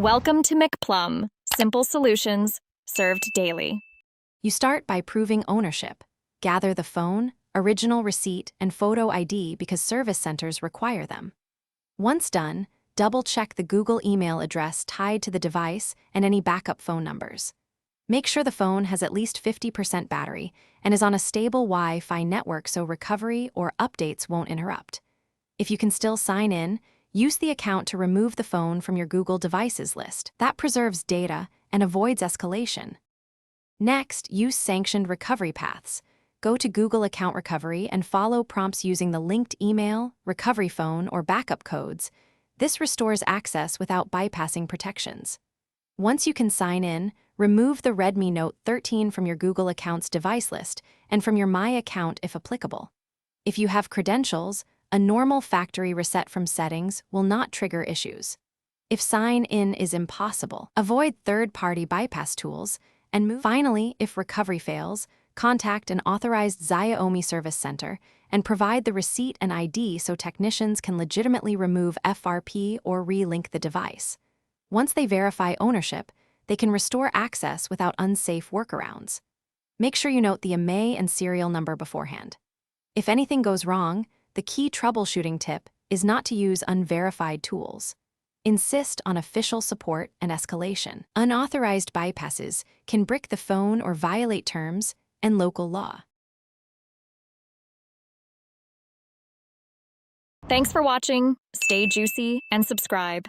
Welcome to McPlum, simple solutions served daily. You start by proving ownership. Gather the phone, original receipt, and photo ID because service centers require them. Once done, double-check the Google email address tied to the device and any backup phone numbers. Make sure the phone has at least 50% battery and is on a stable Wi-Fi network so recovery or updates won't interrupt. If you can still sign in, use the account to remove the phone from your Google Devices list. That preserves data and avoids escalation. Next, use sanctioned recovery paths. Go to Google Account Recovery and follow prompts using the linked email, recovery phone, or backup codes. This restores access without bypassing protections. Once you can sign in, remove the Redmi Note 13 from your Google Accounts device list and from your My Account if applicable. If you have credentials, a normal factory reset from settings will not trigger issues. If sign-in is impossible, avoid third-party bypass tools and move. Finally, if recovery fails, contact an authorized Xiaomi service center and provide the receipt and ID so technicians can legitimately remove FRP or re-link the device. Once they verify ownership, they can restore access without unsafe workarounds. Make sure you note the IMEI and serial number beforehand. If anything goes wrong, the key troubleshooting tip is not to use unverified tools. Insist on official support and escalation. Unauthorized bypasses can brick the phone or violate terms and local law. Thanks for watching. Stay juicy and subscribe.